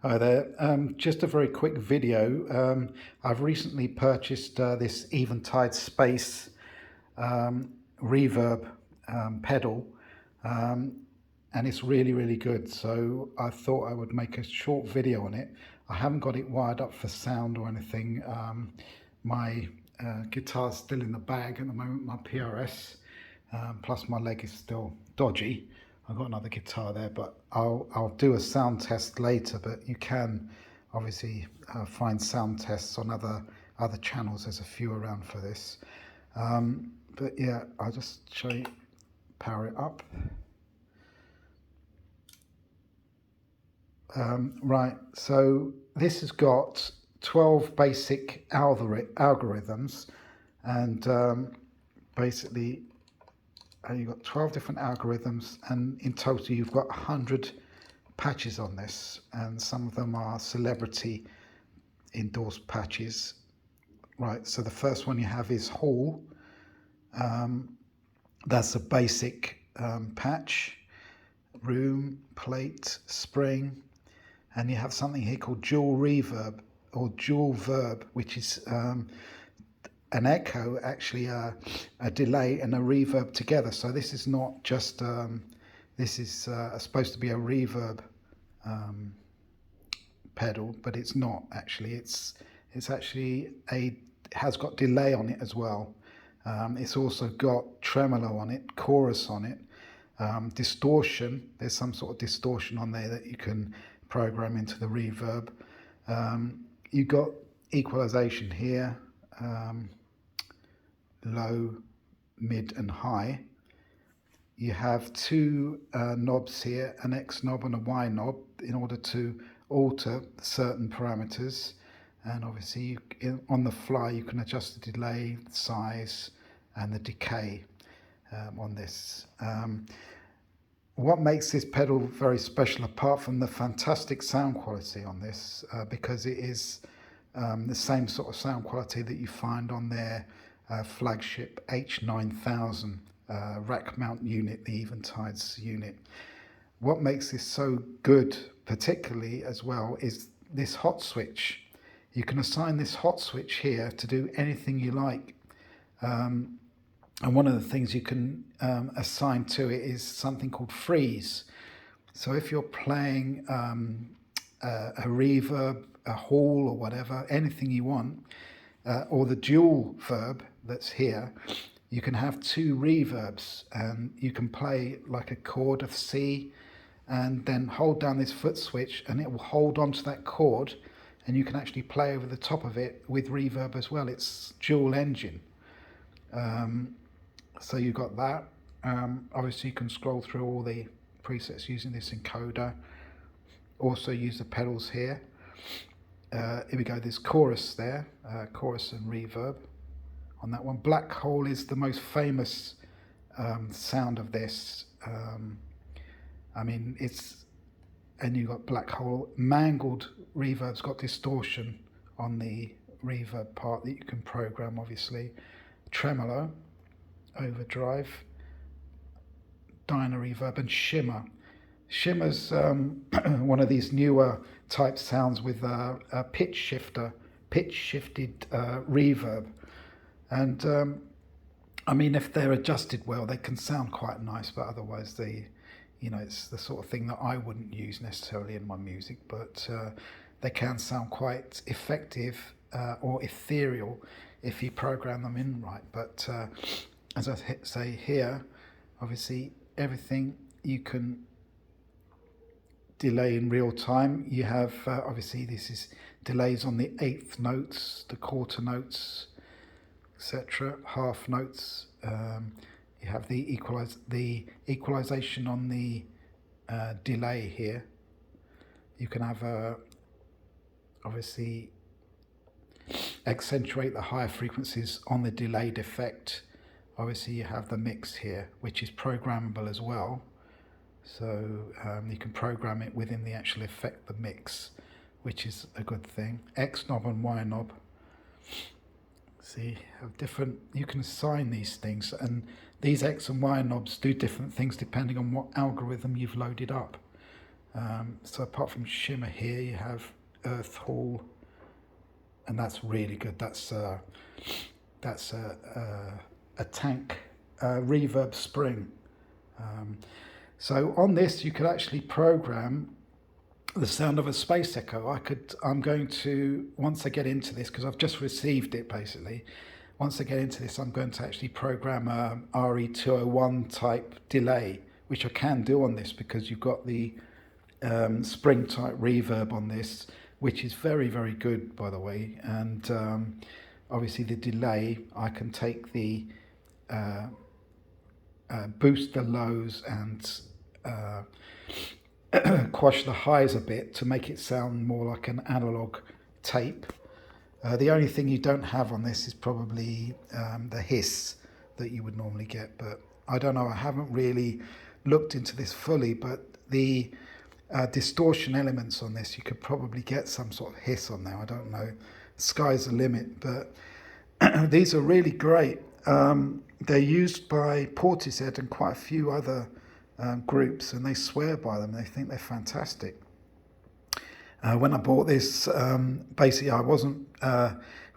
Hi there. Just a very quick video. I've recently purchased this Eventide Space Reverb pedal, and it's really good. So I thought I would make a short video on it. I haven't got it wired up for sound or anything. My guitar's still in the bag at the moment, my PRS, plus my leg is still dodgy. I've got another guitar there, but I'll do a sound test later. But you can obviously find sound tests on other channels. There's a few around for this. But yeah, I'll just show you, power it up. Right, so this has got 12 basic algorithms, and basically you've got 12 different algorithms, and in total you've got 100 patches on this, and some of them are celebrity endorsed patches. Right, so the first one you have is Hall. That's a basic patch. Room, plate, spring, and you have something here called dual reverb or dual verb, which is an echo, actually a delay and a reverb together. So this is not just this is supposed to be a reverb pedal, but it's not actually. It's actually has got delay on it as well. It's also got tremolo on it, chorus on it, distortion. There's some sort of distortion on there that you can program into the reverb. You've got equalization here, low, mid and high. You have two knobs here, an X knob and a Y knob, in order to alter certain parameters. And obviously on the fly you can adjust the delay, the size and the decay on this. What makes this pedal very special, apart from the fantastic sound quality on this, because it is the same sort of sound quality that you find on their flagship H9000 rack mount unit, the Eventide's unit. What makes this so good particularly as well is this hot switch. You can assign this hot switch here to do anything you like. And one of the things you can assign to it is something called freeze. So if you're playing a reverb, a hall or whatever, anything you want, or the dual verb that's here, you can have two reverbs, and you can play like a chord of C and then hold down this foot switch and it will hold on to that chord, and you can actually play over the top of it with reverb as well. It's dual engine. So you've got that. Obviously you can scroll through all the presets using this encoder. Also use the pedals here. Here we go, there's chorus there, chorus and reverb on that one. Black hole is the most famous sound of this. I mean, and you've got black hole. Mangled reverb's got distortion on the reverb part that you can program, obviously. Tremolo, overdrive, dyna reverb, and shimmer. Shimmer's one of these newer type sounds with a pitch shifted reverb, and I mean, if they're adjusted well, they can sound quite nice, but otherwise it's the sort of thing that I wouldn't use necessarily in my music, but they can sound quite effective or ethereal if you program them in right. But as I say here, obviously everything you can delay in real time. You have obviously this is delays on the eighth notes, the quarter notes, etc., half notes. You have the equalization on the delay here. You can have obviously accentuate the higher frequencies on the delayed effect. Obviously you have the mix here, which is programmable as well. So you can program it within the actual effect, the mix, which is a good thing. X knob and Y knob. See, have different, you can assign these things, and these X and Y knobs do different things depending on what algorithm you've loaded up. So apart from shimmer here, you have Earth Hall, and that's really good. That's a tank reverb spring. So on this, you could actually program the sound of a space echo. I'm going to, once I get into this, because I've just received it basically, once I get into this, I'm going to actually program a RE201 type delay, which I can do on this because you've got the spring type reverb on this, which is very, very good, by the way. And obviously the delay, I can take the boost the lows and quash the highs a bit to make it sound more like an analog tape. The only thing you don't have on this is probably the hiss that you would normally get, but I don't know, I haven't really looked into this fully, but the distortion elements on this, you could probably get some sort of hiss on there. I don't know, sky's the limit, but these are really great. They're used by Portishead and quite a few other groups, and they swear by them. They think they're fantastic. When I bought this, basically I wasn't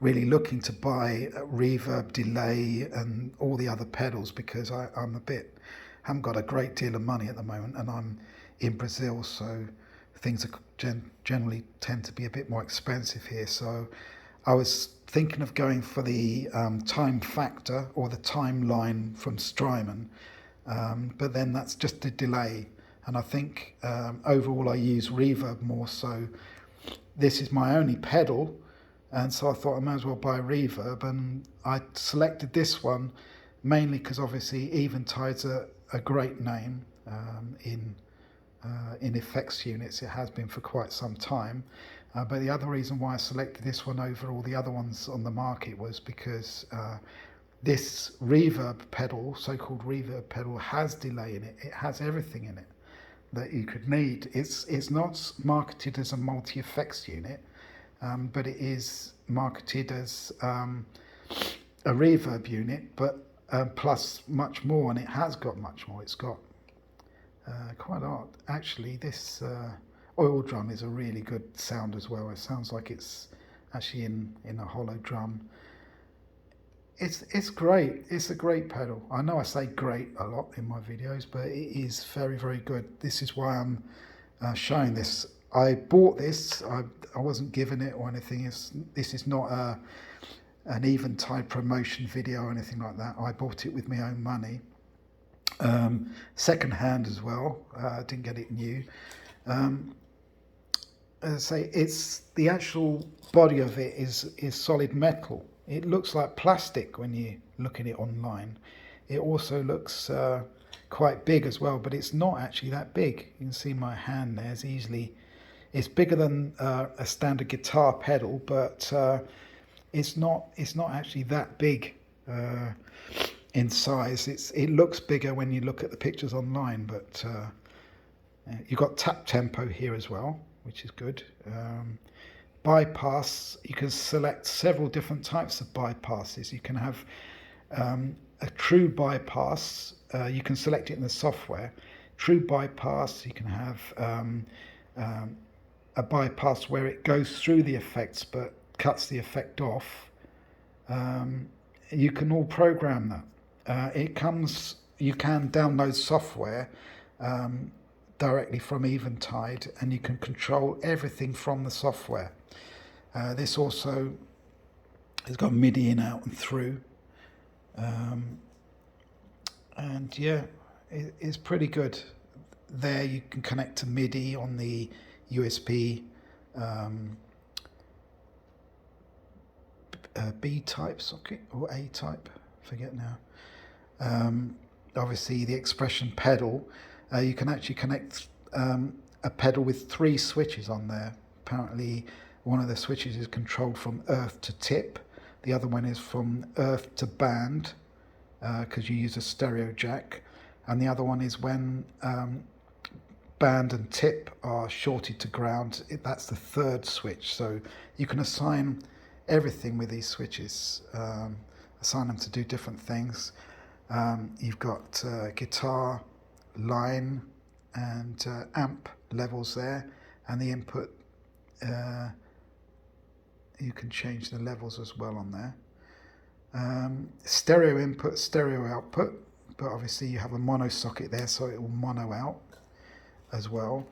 really looking to buy reverb, delay and all the other pedals because haven't got a great deal of money at the moment, and I'm in Brazil, so things are generally tend to be a bit more expensive here. So I was thinking of going for the time factor or the timeline from Strymon, but then that's just a delay. And I think overall I use reverb more, so this is my only pedal, and so I thought I might as well buy reverb, and I selected this one mainly because obviously Eventide's a great name in effects units. It has been for quite some time, but the other reason why I selected this one over all the other ones on the market was because this reverb pedal, so-called reverb pedal, has delay in it. It has everything in it that you could need. It's not marketed as a multi-effects unit, but it is marketed as a reverb unit, but plus much more, and it has got much more. It's got quite odd. Actually, this oil drum is a really good sound as well. It sounds like it's actually in a hollow drum. It's great. It's a great pedal. I know I say great a lot in my videos, but it is very, very good. This is why I'm showing this. I bought this. I wasn't given it or anything. This is not an Eventide promotion video or anything like that. I bought it with my own money. Second hand as well. I didn't get it new. As I say, it's the actual body of it is solid metal. It looks like plastic when you look at it online. It also looks quite big as well, but it's not actually that big. You can see my hand there is easily. It's bigger than a standard guitar pedal, but it's not actually that big in size. It looks bigger when you look at the pictures online, but you've got tap tempo here as well, which is good. Bypass, you can select several different types of bypasses. You can have a true bypass, you can select it in the software. True bypass, you can have a bypass where it goes through the effects but cuts the effect off. You can all program that. You can download software directly from Eventide, and you can control everything from the software. This also has got MIDI in, out and through, and yeah, it's pretty good. There you can connect to MIDI on the USB B type socket or A type, forget now. Obviously the expression pedal, you can actually connect a pedal with 3 switches on there. Apparently one of the switches is controlled from earth to tip, the other one is from earth to band, because you use a stereo jack, and the other one is when band and tip are shorted to ground. That's the 3rd switch. So you can assign everything with these switches, assign them to do different things. You've got guitar, line and amp levels there, and the input, you can change the levels as well on there. Stereo input, stereo output, but obviously you have a mono socket there, so it will mono out as well.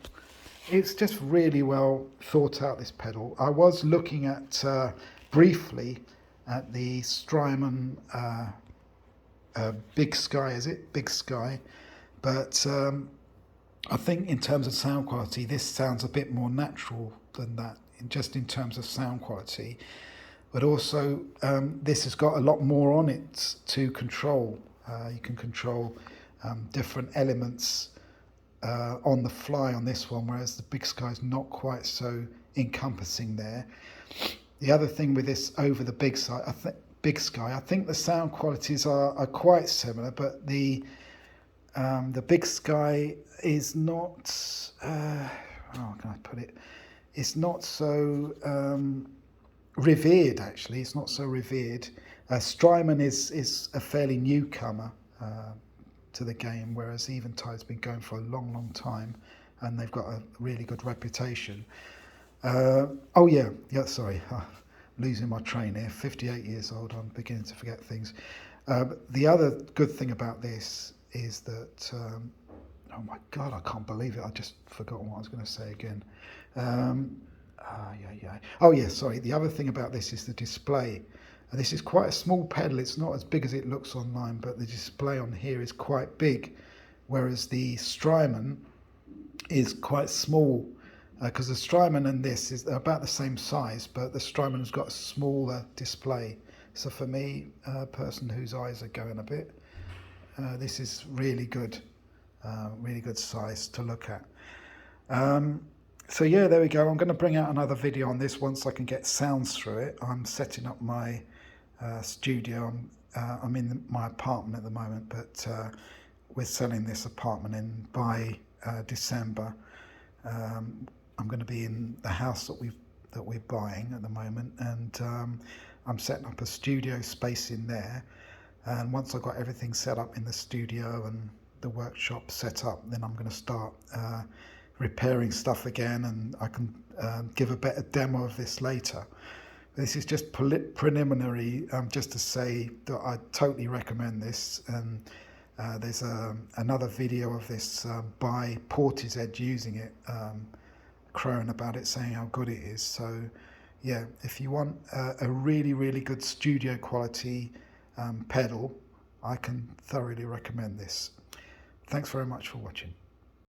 It's just really well thought out, this pedal. I was looking at briefly at the Strymon Big Sky, is it? Big Sky. But I think in terms of sound quality, this sounds a bit more natural than that, just in terms of sound quality. But also, this has got a lot more on it to control. You can control different elements on the fly on this one, whereas the Big Sky is not quite so encompassing there. The other thing with this over the Big Sky, I think the sound qualities are quite similar, but the Big Sky is not, how can I put it? It's not so revered, actually. It's not so revered. Strymon is a fairly newcomer to the game, whereas Eventide's been going for a long, long time, and they've got a really good reputation. Sorry, losing my train here. 58 years old, I'm beginning to forget things. The other good thing about this is that, oh my God, I can't believe it. I just forgot what I was going to say again. The other thing about this is the display. This is quite a small pedal. It's not as big as it looks online, but the display on here is quite big, whereas the Strymon is quite small, because the Strymon and this is about the same size, but the Strymon has got a smaller display. So for me, a person whose eyes are going a bit, this is really good size to look at. So yeah, there we go. I'm going to bring out another video on this once I can get sounds through it. I'm setting up my studio. I'm in my apartment at the moment, but we're selling this apartment by December. I'm going to be in the house that we're buying at the moment, and I'm setting up a studio space in there. And once I've got everything set up in the studio and the workshop set up, then I'm going to start repairing stuff again, and I can give a better demo of this later. This is just preliminary, just to say that I totally recommend this. And there's another video of this by Portishead using it, crowing about it, saying how good it is. So yeah, if you want a really, really good studio quality pedal, I can thoroughly recommend this. Thanks very much for watching.